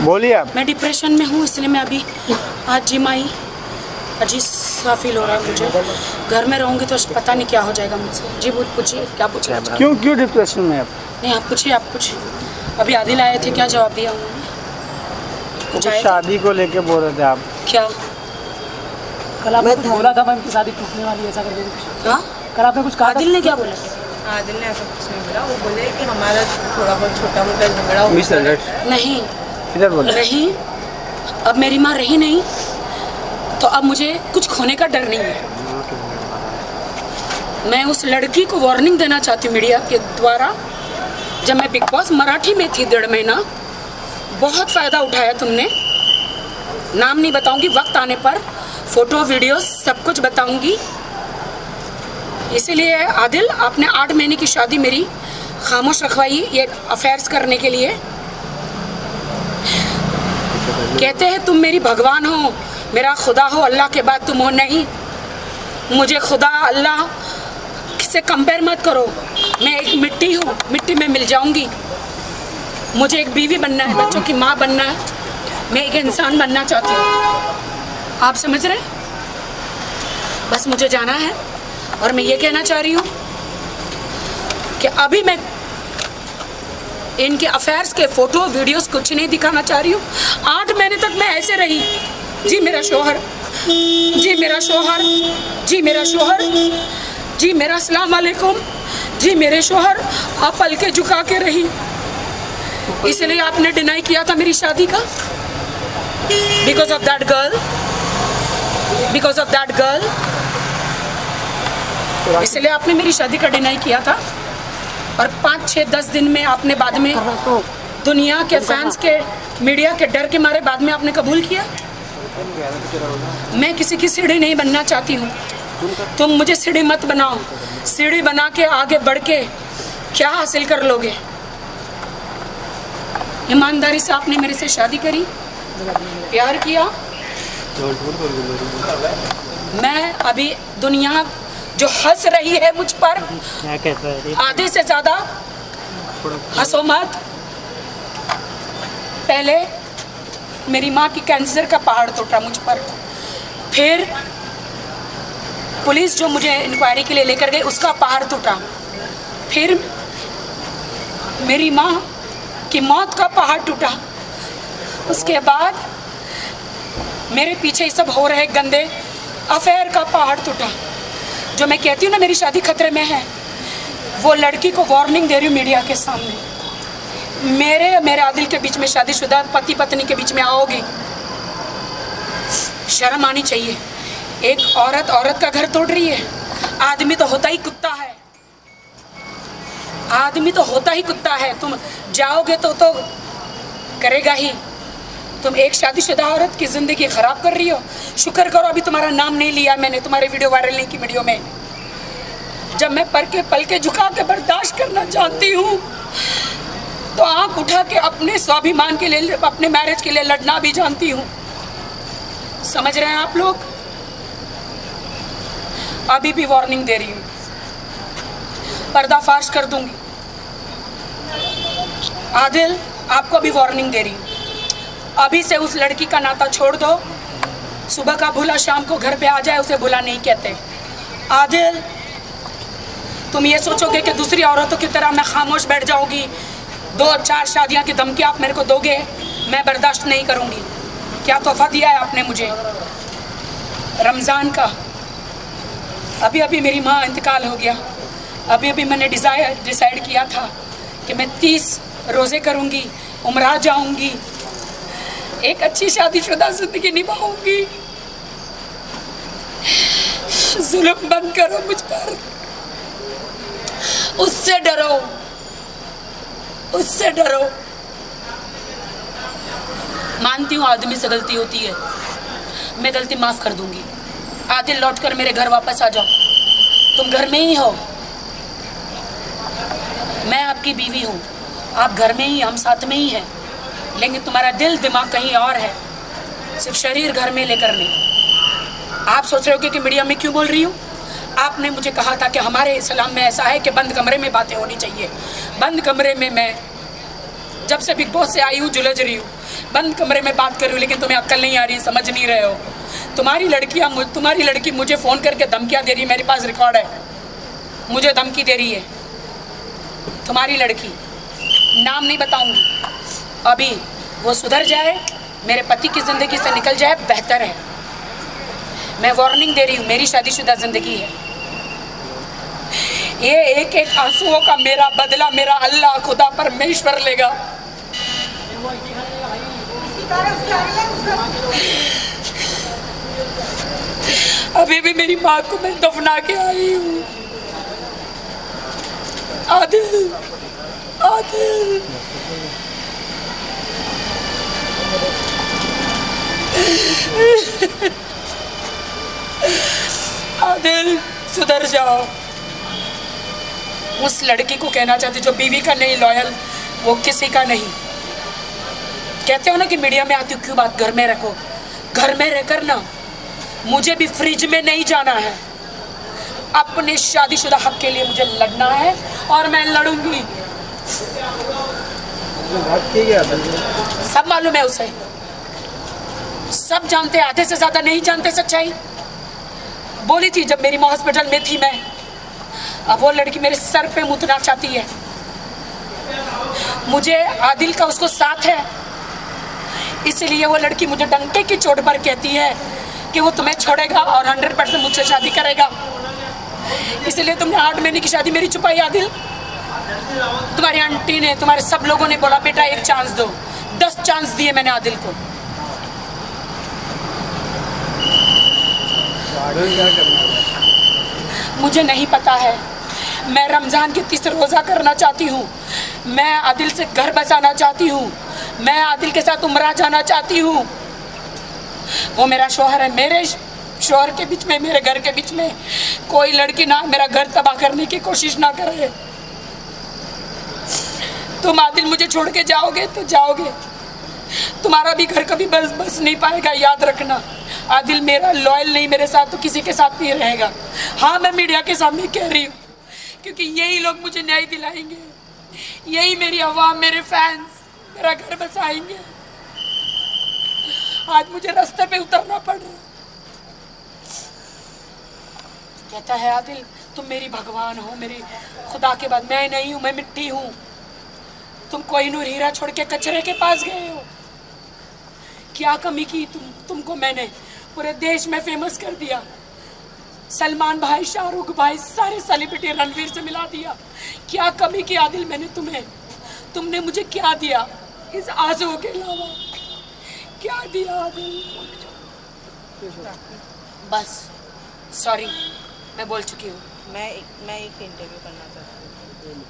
बोलिए आप। मैं डिप्रेशन में हूँ, इसलिए मैं अभी आज जिम आई। अजीब सा फील हो रहा है मुझे। घर में रहूँगी तो पता नहीं क्या हो जाएगा मुझसे। जी पूछिए, क्या पूछे? क्यों क्यों डिप्रेशन में आप? नहीं, आप पूछिए, आप पूछिए। अभी आदिल आए थे, क्या जवाब दिया उन्होंने? कुछ आया था? शादी को लेके बोल रहे थे आप। क्या? कल आपने कुछ बोला था मैम की शादी टूटने वाली है, ऐसा करके कुछ। हाँ, कल आपने कुछ कहा था? आदिल ने क्या बोला? आदिल ने ऐसा कुछ नहीं बोला। वो बोले कि हमारा थोड़ा बहुत छोटा मोटा झगड़ा हुआ। नहीं इधर बोले। नहीं, अब मेरी माँ रही नहीं तो अब मुझे कुछ खोने का डर नहीं है। मैं उस लड़की को वार्निंग देना चाहती हूँ मीडिया के द्वारा। जब मैं बिग बॉस मराठी में थी 1.5 महीना, बहुत फ़ायदा उठाया तुमने। नाम नहीं बताऊंगी, वक्त आने पर फोटो वीडियो सब कुछ बताऊंगी। इसीलिए आदिल, आपने 8 महीने की शादी मेरी खामोश रखवाई ये अफेयर्स करने के लिए। कहते हैं तुम मेरी भगवान हो, मेरा खुदा हो, अल्लाह के बाद तुम हो। नहीं, मुझे खुदा अल्लाह से कंपेयर मत करो। मैं एक मिट्टी हूँ, मिट्टी में मिल जाऊंगी। मुझे एक बीवी बनना है, बच्चों की माँ बनना है, मैं एक इंसान बनना चाहती हूँ। आप समझ रहे? बस मुझे जाना है और मैं ये कहना चाह रही हूँ कि अभी मैं इनके अफेयर्स के फोटो वीडियोस कुछ नहीं दिखाना चाह रही हूँ। 8 महीने तक मैं ऐसे रही। जी मेरा शोहर, जी मेरा शोहर, जी मेरा शोहर, जी मेरा अस्सलाम वालेकुम, जी मेरे शोहर। आप पलके झुका के रही, इसलिए आपने डिनाई किया था मेरी शादी का। Because of that girl, because of that girl, इसलिए आपने मेरी शादी का डिनाई किया था। और 5, 6, 10 दिन में आपने बाद में दुनिया के फैंस के, मीडिया के डर के मारे बाद में आपने कबूल किया। मैं किसी की सीढ़ी नहीं बनना चाहती हूँ। तुम मुझे सीढ़ी मत बनाओ। सीढ़ी बना के आगे बढ़ के क्या हासिल कर लोगे? ईमानदारी से आपने मेरे से शादी करी, प्यार किया। मैं अभी दुनिया जो हंस रही है मुझ पर, आधे से ज़्यादा हंसो मत। पहले मेरी माँ की कैंसर का पहाड़ टूटा मुझ पर, फिर पुलिस जो मुझे इंक्वायरी के लिए लेकर गई उसका पहाड़ टूटा, फिर मेरी माँ की मौत का पहाड़ टूटा। उसके बाद मेरे पीछे ये सब हो रहे गंदे अफेयर का पहाड़ टूटा। जो मैं कहती हूँ ना मेरी शादी खतरे में है, वो लड़की को वार्निंग दे रही हूँ मीडिया के सामने। मेरे आदिल के बीच में शादीशुदा पति पत्नी के बीच में आओगे, शर्म आनी चाहिए। एक औरत का घर तोड़ रही है। आदमी तो होता ही कुत्ता है, आदमी तो होता ही कुत्ता है। तुम जाओगे तो करेगा ही। तुम एक शादीशुदा औरत की ज़िंदगी ख़राब कर रही हो। शुक्र करो अभी तुम्हारा नाम नहीं लिया मैंने, तुम्हारे वीडियो वायरल नहीं की वीडियो में। जब मैं पल के झुका के बर्दाश्त करना चाहती हूँ तो आँख उठा के अपने स्वाभिमान के लिए, अपने मैरिज के लिए लड़ना भी जानती हूँ। समझ रहे हैं आप लोग? अभी भी वार्निंग दे रही हूँ, पर्दाफाश कर दूंगी। आदिल, आपको भी वार्निंग दे रही हूँ, अभी से उस लड़की का नाता छोड़ दो। सुबह का भूला शाम को घर पे आ जाए, उसे भूला नहीं कहते। आदिल, तुम ये सोचोगे कि दूसरी औरतों की तरह मैं खामोश बैठ जाऊंगी, 2-4 शादियां की धमकी आप मेरे को दोगे, मैं बर्दाश्त नहीं करूंगी। क्या तोहफा दिया है आपने मुझे रमज़ान का। अभी मेरी माँ इंतकाल हो गया। अभी मैंने डिसाइड किया था कि मैं 30 रोज़े करूंगी, उम्रा जाऊंगी, एक अच्छी शादीशुदा जिंदगी निभाऊंगी। जुल्म बंद करो मुझ पर, उससे डरो, उससे डरो। मानती हूँ आदमी से गलती होती है, मैं गलती माफ़ कर दूंगी। आदिल, लौट कर मेरे घर वापस आ जाओ। तुम घर में ही हो, मैं आपकी बीवी हूँ, आप घर में ही, हम साथ में ही हैं, लेकिन तुम्हारा दिल दिमाग कहीं और है, सिर्फ शरीर घर में लेकर नहीं। आप सोच रहे हो कि मीडिया में क्यों बोल रही हूँ? आपने मुझे कहा था कि हमारे इस्लाम में ऐसा है कि बंद कमरे में बातें होनी चाहिए। बंद कमरे में मैं जब से बिग बॉस से आई हूँ जुलझ रही हूँ। बंद कमरे में बात कर रही हूँ, लेकिन तुम्हें अक्ल नहीं आ रही, समझ नहीं रहे हो। तुम्हारी लड़की मुझे फ़ोन करके धमकियाँ दे रही है, मेरे पास रिकॉर्ड है, मुझे धमकी दे रही है तुम्हारी लड़की, नाम नहीं बताऊंगी। अभी वो सुधर जाए, मेरे पति की ज़िंदगी से निकल जाए, बेहतर है। मैं वार्निंग दे रही हूँ, मेरी शादीशुदा ज़िंदगी है। ये एक एक आंसुओं का मेरा बदला मेरा अल्लाह खुदा परमेश्वर लेगा। अभी भी मेरी माँ को मैं दफना के आई हूँ। आदिल, आदिल, आदिल, सुधर जाओ। उस लड़की को कहना चाहती जो बीवी का नहीं लॉयल, वो किसी का नहीं। कहते हो ना कि मीडिया में आती क्यों बात घर में रखो, घर में रहकर ना मुझे भी फ्रिज में नहीं जाना है। अपने शादीशुदा हक के लिए मुझे लड़ना है और मैं लड़ूंगी। सब मालूम है उसे, सब जानते, आधे से ज्यादा नहीं जानते सच्चाई। बोली थी जब मेरी माँ हॉस्पिटल में थी मैं, अब वो लड़की मेरे सर पे मुतना चाहती है। मुझे आदिल का उसको साथ है, इसलिए वो लड़की मुझे डंके की चोट पर कहती है कि वो तुम्हें छोड़ेगा और 100% मुझसे शादी करेगा। इसलिए तुमने 8 महीने की शादी मेरी छुपाई आदिल। तुम्हारी आंटी ने, तुम्हारे सब लोगों ने बोला बेटा एक चांस दो, 10 चांस दिए मैंने आदिल को। मुझे नहीं पता है। मैं रमज़ान के 30 रोज़ा करना चाहती हूँ, मैं आदिल से घर बसाना चाहती हूँ, मैं आदिल के साथ उम्रा जाना चाहती हूँ। वो मेरा शौहर है, मेरे शौहर के बीच में, मेरे घर के बीच में कोई लड़की ना मेरा घर तबाह करने की कोशिश ना करे। तुम आदिल मुझे छोड़ के जाओगे तो जाओगे, तुम्हारा भी घर कभी बस नहीं पाएगा, याद रखना। आदिल मेरा लॉयल नहीं, मेरे साथ तो किसी के साथ नहीं रहेगा। हाँ, मैं मीडिया के सामने कह रही हूँ क्योंकि यही लोग मुझे न्याय दिलाएंगे, यही मेरी आवाम, मेरे फैंस मेरा घर बसाएंगे। आज मुझे रास्ते पे उतरना पड़ रहा। कहता है आदिल तुम मेरी भगवान हो, मेरी खुदा के बाद। मैं नहीं हूँ, मैं मिट्टी हूँ। तुम कोहिनूर हीरा छोड़ के कचरे के पास गए हो। क्या कमी की तुमको मैंने पूरे देश में फेमस कर दिया। सलमान भाई, शाहरुख भाई, सारे सेलिब्रिटी, रणवीर से मिला दिया। क्या कमी की आदिल मैंने तुम्हें? तुमने मुझे क्या दिया इस आंसुओं के अलावा? क्या दिया आदिल? बस सॉरी, मैं बोल चुकी हूँ। मैं एक इंटरव्यू करना चाहती हूँ।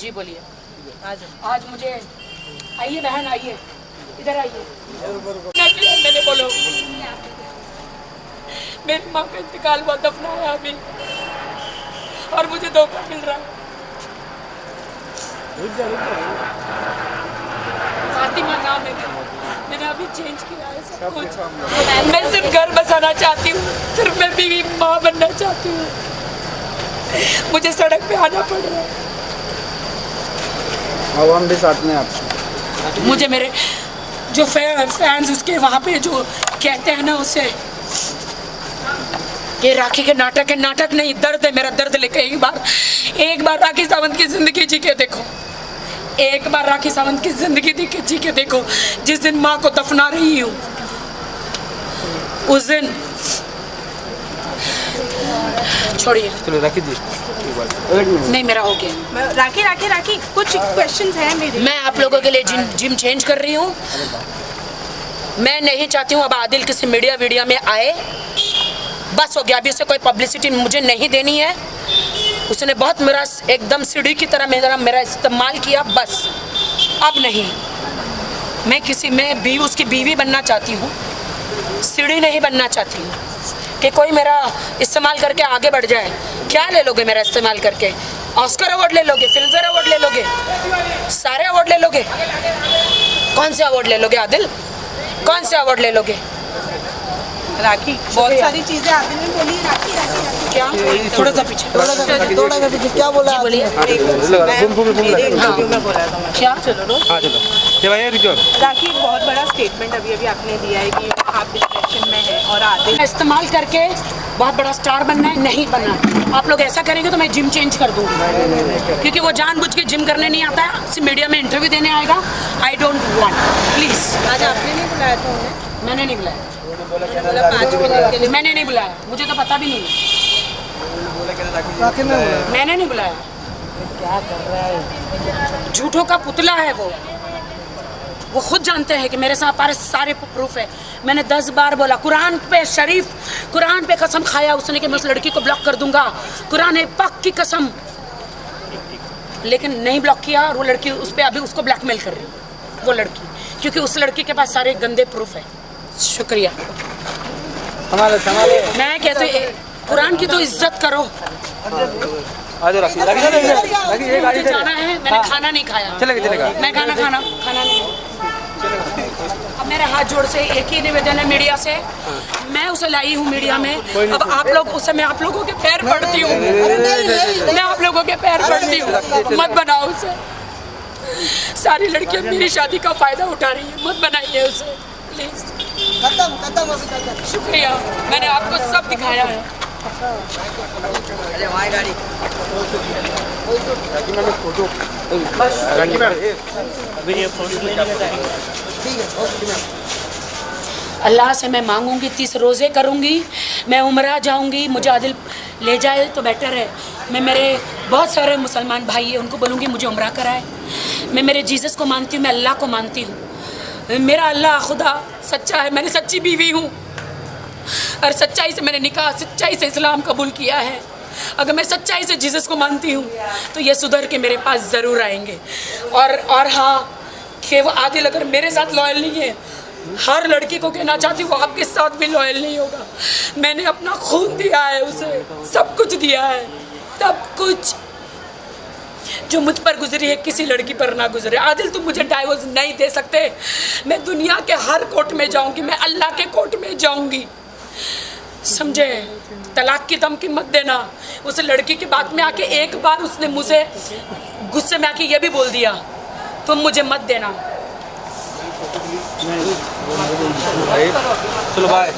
जी बोलिए। आज मुझे आइए बहन, आइए इधर आइए। मैंने बोलो मेरी माँ का इंतकाल हुआ, दफनाया अभी, और मुझे धोखा मिल रहा है। फातिमा नाम है, मैंने अभी चेंज किया है सब कुछ। मैं सिर्फ घर बसाना चाहती हूँ, सिर्फ मैं बीवी माँ बनना चाहती हूँ। मुझे सड़क पे आना पड़ रहा है। हम भी साथ में आपसे। मुझे मेरे जो फैंस उसके वहाँ पे जो कहते हैं ना उसे ये राखी के नाटक है, नाटक नहीं, दर्द है मेरा। दर्द लेके एक बार राखी सावंत की जिंदगी जी के देखो, एक बार राखी सावंत की जिंदगी जी के देखो। जिस दिन माँ को दफना रही हूँ उस दिन, छोड़िए चलो राखी दी, नहीं मेरा हो गया। राखी कुछ क्वेश्चंस हैं मेरे। मैं आप लोगों के लिए जिम चेंज कर रही हूँ। मैं नहीं चाहती हूँ अब आदिल किसी मीडिया में आए, बस हो गया। अभी उसे कोई पब्लिसिटी मुझे नहीं देनी है। उसने बहुत मेरा एकदम सीढ़ी की तरह मेरा इस्तेमाल किया, बस अब नहीं। मैं भी उसकी बीवी बनना चाहती हूँ, सीढ़ी नहीं बनना चाहती हूँ कि कोई मेरा इस्तेमाल करके आगे बढ़ जाए। क्या ले लोगे मेरा इस्तेमाल करके? ऑस्कर अवार्ड ले लोगे, फिल्मफेयर अवार्ड ले लोगे, सारे अवार्ड ले लोगे। कौन से अवार्ड ले लोगे आदिल? कौन से अवार्ड ले लोगे? राखी बहुत सारी चीजें आपने बोली। राखी राखी राखी क्या थोड़ा सा पीछे थोड़ा सा पीछे क्या बोला? जी बोलिए। इंटरव्यू में बोला था क्या चलो राखी बहुत बड़ा स्टेटमेंट अभी आपने दिया है कि आप डिप्रेशन में हैं और आधे इस्तेमाल करके बहुत बड़ा स्टार बनना है, नहीं बनना है। आप लोग ऐसा करेंगे तो मैं जिम चेंज कर दूंगी, क्योंकि वो जानबूझ के जिम करने नहीं आता है, सिर्फ मीडिया में इंटरव्यू देने आएगा। I don't want, please. आज आपने नहीं बुलाया था उन्हें? मैंने नहीं बुलाया, बोला 5 मिनट के लिए। मैंने नहीं बुलाया, मुझे तो पता भी नहीं है। मैंने नहीं बुलाया। क्या कर रहा है? झूठों का पुतला है वो खुद जानते हैं कि मेरे साथ सारे प्रूफ है। मैंने 10 बार बोला, कुरान पे शरीफ, कुरान पे कसम खाया उसने कि मैं उस लड़की को ब्लॉक कर दूंगा, कुरान है पाक की कसम, लेकिन नहीं ब्लॉक किया। और वो लड़की उस पर अभी उसको ब्लैकमेल कर रही है, वो लड़की, क्योंकि उस लड़की के पास सारे गंदे प्रूफ है। शुक्रिया। मैं कहती हूँ कुरान की तो इज्जत करो। मुझे जाना है, मैंने खाना नहीं खाया। चलेगा। मैं खाना नहीं। अब मेरे हाथ जोड़ से एक ही निवेदन है मीडिया से, मैं उसे लाई हूँ मीडिया में। अब आप लोग उसे, मैं आप लोगों के पैर पड़ती हूँ, मैं आप लोगों के पैर पड़ती हूँ, मत बनाओ उसे। सारी लड़कियाँ मेरी शादी का फायदा उठा रही है, मत बनाइए उसे प्लीज। खत्म। शुक्रिया, मैंने आपको सब दिखाया है। अल्लाह से मैं मांगूंगी, 30 रोज़े करूंगी, मैं उम्रा जाऊंगी, मुझे आदिल ले जाए तो बेटर है। मैं मेरे बहुत सारे मुसलमान भाई हैं, उनको बोलूँगी मुझे उम्रा कराए। मैं मेरे जीसस को मानती हूँ, मैं अल्लाह को मानती हूँ। मेरा अल्लाह खुदा सच्चा है, मैंने सच्ची बीवी हूँ और सच्चाई से मैंने निकाह, सच्चाई से इस्लाम कबूल किया है। अगर मैं सच्चाई से जीसस को मानती हूँ तो ये सुधर के मेरे पास ज़रूर आएंगे। और हाँ, कि वो आदिल अगर मेरे साथ लॉयल नहीं है, हर लड़की को कहना चाहती हूँ वो आपके साथ भी लॉयल नहीं होगा। मैंने अपना खून दिया है उसे, सब कुछ दिया है, सब कुछ जो मुझ पर गुजरी है किसी लड़की पर ना गुजरे। आदिल तुम मुझे डाइवोर्स नहीं दे सकते। मैं दुनिया के हर कोर्ट में जाऊंगी, मैं अल्लाह के कोर्ट में जाऊंगी, समझे? तलाक की धमकी मत देना। उस लड़की की बात में आके एक बार उसने मुझे गुस्से में आके ये भी बोल दिया, तुम मुझे मत देना। चलो बाय।